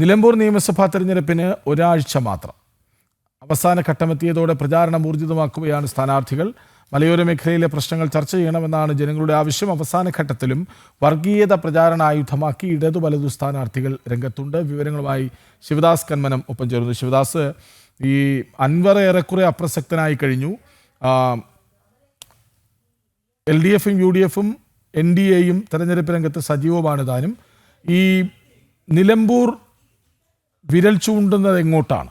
നിലമ്പൂർ നിയമസഭാ തെരഞ്ഞെടുപ്പിന് ഒരാഴ്ച മാത്രം. അവസാന ഘട്ടമെത്തിയതോടെ പ്രചാരണം ഊർജിതമാക്കുകയാണ് സ്ഥാനാർത്ഥികൾ. മലയോര മേഖലയിലെ പ്രശ്നങ്ങൾ ചർച്ച ചെയ്യണമെന്നാണ് ജനങ്ങളുടെ ആവശ്യം. അവസാന ഘട്ടത്തിലും വർഗീയത പ്രചാരണായുധമാക്കി ഇടതു വലതു സ്ഥാനാർത്ഥികൾ രംഗത്തുണ്ട്. വിവരങ്ങളുമായി ശിവദാസ് കന്മനം ഒപ്പം ചേരുന്നു. ശിവദാസ്, ഈ അൻവർ ഏറെക്കുറെ അപ്രസക്തനായി കഴിഞ്ഞു. LDFും UDFും NDAയും തെരഞ്ഞെടുപ്പ് രംഗത്ത് സജീവമാണ് താനും. ഈ നിലമ്പൂർ വിരൽ ചൂണ്ടുന്നത് എങ്ങോട്ടാണ്?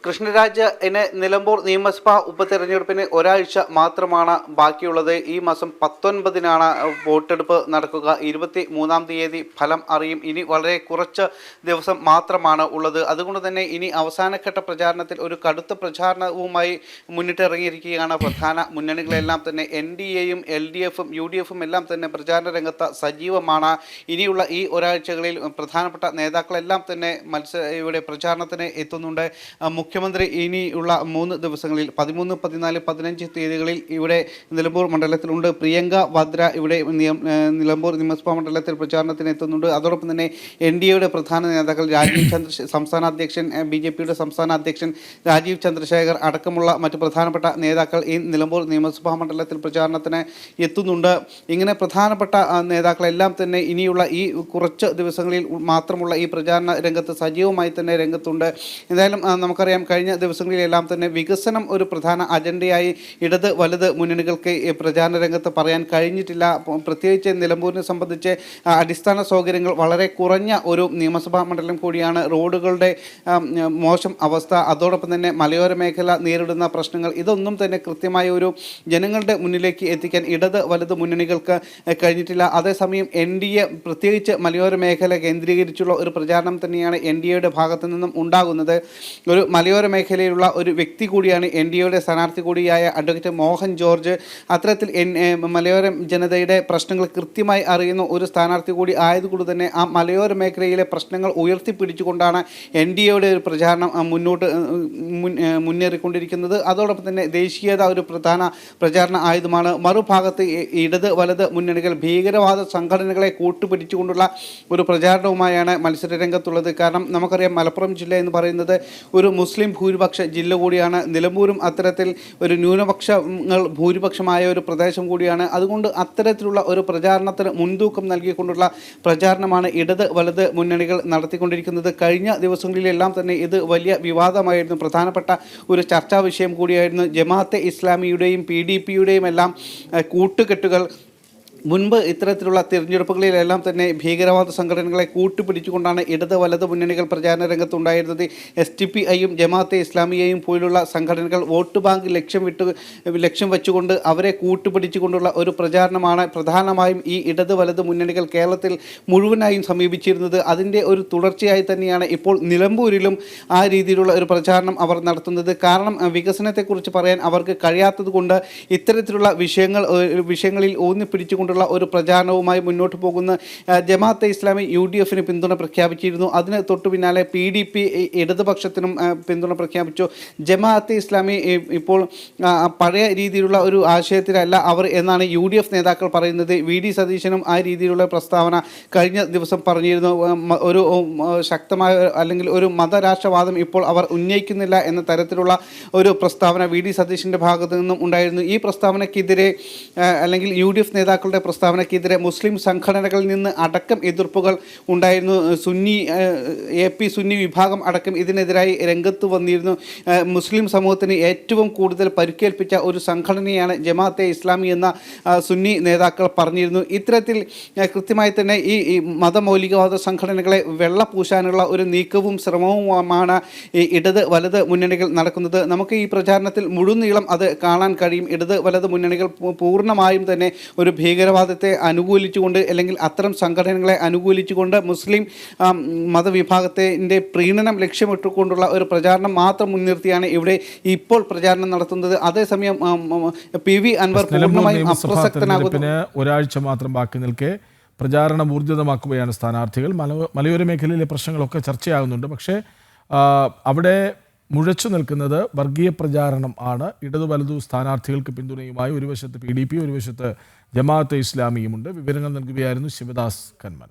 കൃഷ്ണരാജ്, നിലമ്പൂർ നിയമസഭാ ഉപതെരഞ്ഞെടുപ്പിന് ഒരാഴ്ച മാത്രമാണ് ബാക്കിയുള്ളത്. ഈ മാസം 19-നാണ് വോട്ടെടുപ്പ് നടക്കുക. 23-ാം തീയതി ഫലം അറിയും. ഇനി വളരെ കുറച്ച് ദിവസം മാത്രമാണ് ഉള്ളത്. അതുകൊണ്ട് തന്നെ ഇനി അവസാനഘട്ട പ്രചാരണത്തിൽ ഒരു കടുത്ത പ്രചാരണവുമായി മുന്നിട്ടിറങ്ങിയിരിക്കുകയാണ് പ്രധാന മുന്നണികളെല്ലാം തന്നെ. NDAയും LDFും UDFും എല്ലാം തന്നെ പ്രചാരണ രംഗത്ത് സജീവമാണ്. ഇനിയുള്ള ഈ ഒരാഴ്ചകളിൽ പ്രധാനപ്പെട്ട നേതാക്കളെല്ലാം തന്നെ ഇവിടെ പ്രചാരണത്തിന് എത്തുന്നുണ്ട്. മുഖ്യമന്ത്രി ഇനിയുള്ള 3 ദിവസങ്ങളിൽ 13, 14, 15 തീയതികളിൽ ഇവിടെ നിലമ്പൂർ മണ്ഡലത്തിലുണ്ട്. പ്രിയങ്ക വാദ്ര ഇവിടെ നിലമ്പൂർ നിയമസഭാ മണ്ഡലത്തിൽ പ്രചാരണത്തിന് എത്തുന്നുണ്ട്. അതോടൊപ്പം തന്നെ NDAയുടെ പ്രധാന നേതാക്കൾ സംസ്ഥാന അധ്യക്ഷൻ, BJPയുടെ സംസ്ഥാന അധ്യക്ഷൻ രാജീവ് ചന്ദ്രശേഖർ അടക്കമുള്ള മറ്റ് പ്രധാനപ്പെട്ട നേതാക്കൾ ഈ നിലമ്പൂർ നിയമസഭാ മണ്ഡലത്തിൽ പ്രചാരണത്തിന് എത്തുന്നുണ്ട്. ഇങ്ങനെ പ്രധാനപ്പെട്ട നേതാക്കളെല്ലാം തന്നെ ഇനിയുള്ള ഈ കുറച്ച് ദിവസങ്ങളിൽ മാത്രമുള്ള ഈ പ്രചാരണ രംഗത്ത് സജീവമായി തന്നെ രംഗത്തുണ്ട്. എന്തായാലും നമുക്കറിയാം, കഴിഞ്ഞ ദിവസങ്ങളിലെല്ലാം തന്നെ വികസനം ഒരു പ്രധാന അജണ്ടയായി ഇടത് വലത് മുന്നണികൾക്ക് പ്രചാരണ രംഗത്ത് പറയാൻ കഴിഞ്ഞിട്ടില്ല. പ്രത്യേകിച്ച് നിലമ്പൂരിനെ സംബന്ധിച്ച് അടിസ്ഥാന സൗകര്യങ്ങൾ വളരെ കുറഞ്ഞ ഒരു നിയമസഭാ മണ്ഡലം കൂടിയാണ്. റോഡുകളുടെ മോശം അവസ്ഥ, അതോടൊപ്പം തന്നെ മലയോര മേഖല നേരിടുന്ന പ്രശ്നങ്ങൾ, ഇതൊന്നും തന്നെ കൃത്യമായ ഒരു ജനങ്ങളുടെ മുന്നിലേക്ക് എത്തിക്കാൻ ഇടത് വലത് മുന്നണികൾക്ക് കഴിഞ്ഞിട്ടില്ല. അതേസമയം NDA പ്രത്യേകിച്ച് മലയോര മേഖല കേന്ദ്രീകരിച്ചുള്ള ഒരു പ്രചാരണം തന്നെയാണ് NDAയുടെ ഭാഗത്തു നിന്നും ഉണ്ടാകുന്നത്. ഒരു മലയോര മേഖലയിലുള്ള ഒരു വ്യക്തി കൂടിയാണ് NDAയുടെ സ്ഥാനാർത്ഥി കൂടിയായ അഡ്വക്കേറ്റ് മോഹൻ ജോർജ്. അത്തരത്തിൽ മലയോര ജനതയുടെ പ്രശ്നങ്ങൾ കൃത്യമായി അറിയുന്ന ഒരു സ്ഥാനാർത്ഥി കൂടി ആയതുകൊണ്ട് തന്നെ ആ മലയോര മേഖലയിലെ പ്രശ്നങ്ങൾ ഉയർത്തിപ്പിടിച്ചുകൊണ്ടാണ് NDAയുടെ ഒരു പ്രചാരണം മുന്നേറിക്കൊണ്ടിരിക്കുന്നത്. അതോടൊപ്പം തന്നെ ദേശീയത ഒരു പ്രധാന പ്രചാരണ ആയുധമാണ്. മറുഭാഗത്ത് ഇടത് വലത് മുന്നണികൾ ഭീകരവാദ സംഘടനകളെ കൂട്ടുപിടിച്ചുകൊണ്ടുള്ള ഒരു പ്രചാരണവുമായാണ് മത്സര രംഗത്തുള്ളത്. കാരണം നമുക്കറിയാം, മലപ്പുറം ജില്ല എന്ന് പറയുന്നത് ഒരു മുസ്ലിം ഭൂരിപക്ഷ ജില്ല കൂടിയാണ്. നിലമ്പൂരും അത്തരത്തിൽ ഒരു ന്യൂനപക്ഷങ്ങൾ ഭൂരിപക്ഷമായ ഒരു പ്രദേശം കൂടിയാണ്. അതുകൊണ്ട് അത്തരത്തിലുള്ള ഒരു പ്രചാരണത്തിന് മുൻതൂക്കം നൽകിക്കൊണ്ടുള്ള പ്രചാരണമാണ് ഇടത് വലത് മുന്നണികൾ നടത്തിക്കൊണ്ടിരിക്കുന്നത്. കഴിഞ്ഞ ദിവസങ്ങളിലെല്ലാം തന്നെ ഇത് വലിയ വിവാദമായിരുന്നു. പ്രധാനപ്പെട്ട ഒരു ചർച്ചാ വിഷയം കൂടിയായിരുന്നു. ജമാഅത്തെ ഇസ്ലാമിയുടെയും PDPയുടെയും എല്ലാം കൂട്ടുകെട്ടുകൾ മുൻപ് ഇത്തരത്തിലുള്ള തിരഞ്ഞെടുപ്പുകളിലെല്ലാം തന്നെ ഭീകരവാദ സംഘടനകളെ കൂട്ടുപിടിച്ചുകൊണ്ടാണ് ഇടത് വലത് മുന്നണികൾ പ്രചാരണ രംഗത്തുണ്ടായിരുന്നത്. SDPIയും ജമാഅത്തെ ഇസ്ലാമിയെയും പോലുള്ള സംഘടനകൾ വോട്ട് ബാങ്ക് ലക്ഷ്യം വെച്ചുകൊണ്ട് അവരെ കൂട്ടുപിടിച്ചുകൊണ്ടുള്ള ഒരു പ്രചാരണമാണ് പ്രധാനമായും ഈ ഇടത് വലത് മുന്നണികൾ കേരളത്തിൽ മുഴുവനായും സമീപിച്ചിരുന്നത്. അതിൻ്റെ ഒരു തുടർച്ചയായി തന്നെയാണ് ഇപ്പോൾ നിലമ്പൂരിലും ആ രീതിയിലുള്ള ഒരു പ്രചാരണം അവർ നടത്തുന്നത്. കാരണം വികസനത്തെക്കുറിച്ച് പറയാൻ അവർക്ക് കഴിയാത്തത് കൊണ്ട് ഇത്തരത്തിലുള്ള വിഷയങ്ങളിൽ ഊന്നിപ്പിടിച്ചുകൊണ്ട് ഒരു പ്രചാരണവുമായി മുന്നോട്ട് പോകുന്ന ജമാഅത്തെ ഇസ്ലാമി UDFന് പിന്തുണ പ്രഖ്യാപിച്ചിരുന്നു. അതിന് തൊട്ടു പിന്നാലെ PDP ഇടതുപക്ഷത്തിനും പിന്തുണ പ്രഖ്യാപിച്ചു. ജമാഅത്തെ ഇസ്ലാമി ഇപ്പോൾ പഴയ രീതിയിലുള്ള ഒരു ആശയത്തിലല്ല അവർ എന്നാണ് UDF നേതാക്കൾ പറയുന്നത്. VD സതീശനും ആ രീതിയിലുള്ള പ്രസ്താവന കഴിഞ്ഞ ദിവസം പറഞ്ഞിരുന്നു. ഒരു ശക്തമായ അല്ലെങ്കിൽ ഒരു മതരാഷ്ട്രവാദം ഇപ്പോൾ അവർ ഉന്നയിക്കുന്നില്ല എന്ന തരത്തിലുള്ള ഒരു പ്രസ്താവന VD സതീശൻ്റെ ഭാഗത്തു നിന്നും ഉണ്ടായിരുന്നു. ഈ പ്രസ്താവനയ്ക്കെതിരെ അല്ലെങ്കിൽ UDF നേതാക്കളുടെ പ്രസ്താവനയ്ക്കെതിരെ മുസ്ലിം സംഘടനകളിൽ നിന്ന് അടക്കം എതിർപ്പുകൾ ഉണ്ടായിരുന്നു. AP സുന്നി വിഭാഗം അടക്കം ഇതിനെതിരായി രംഗത്ത് വന്നിരുന്നു. മുസ്ലിം സമൂഹത്തിന് ഏറ്റവും കൂടുതൽ പരിക്കേൽപ്പിച്ച ഒരു സംഘടനയാണ് ജമാഅത്തെ ഇസ്ലാമി എന്ന സുന്നി നേതാക്കൾ പറഞ്ഞിരുന്നു. ഇത്തരത്തിൽ കൃത്യമായി തന്നെ ഈ മതമൗലികവാദ സംഘടനകളെ വെള്ളപൂശാനുള്ള ഒരു നീക്കവും ശ്രമവുമാണ് ഈ ഇടത് വലത് മുന്നണികൾ നടക്കുന്നത്. നമുക്ക് ഈ പ്രചാരണത്തിൽ മുഴുനീളം അത് കാണാൻ കഴിയും. ഇടത് വലത് മുന്നണികൾ പൂർണ്ണമായും തന്നെ ഒരു ഭീകരവാദത്തെ അനുകൂലിച്ചുകൊണ്ട് അല്ലെങ്കിൽ അത്തരം സംഘടനകളെ അനുകൂലിച്ചുകൊണ്ട് മുസ്ലിം മതവിഭാഗത്തിൻ്റെ പ്രീണനം ലക്ഷ്യമിട്ടുകൊണ്ടുള്ള ഒരു പ്രചാരണം മാത്രം മുൻനിർത്തിയാണ് ഇവിടെ ഇപ്പോൾ പ്രചാരണം നടത്തുന്നത്. അതേസമയം PV അൻവർ പൂർണ്ണമായും അപ്രസക്തനാകുന്നു. ഒരാഴ്ച മാത്രം ബാക്കി നിൽക്കെ പ്രചാരണം ഊർജിതമാക്കുകയാണ് സ്ഥാനാർത്ഥികൾ. മലയോര മേഖലയിലെ പ്രശ്നങ്ങളൊക്കെ ചർച്ചയാകുന്നുണ്ട്. പക്ഷേ അവിടെ മുഴച്ചു നിൽക്കുന്നത് വർഗീയ പ്രചാരണം ആണ്. ഇടതു വലതു സ്ഥാനാർത്ഥികൾക്ക് പിന്തുണയുമായി ഒരു വശത്ത് PDP, ഒരു വശത്ത് ജമാഅത്തെ ഇസ്ലാമിയുമുണ്ട്. വിവരങ്ങൾ നൽകുകയായിരുന്നു ശിവദാസ് കന്മന.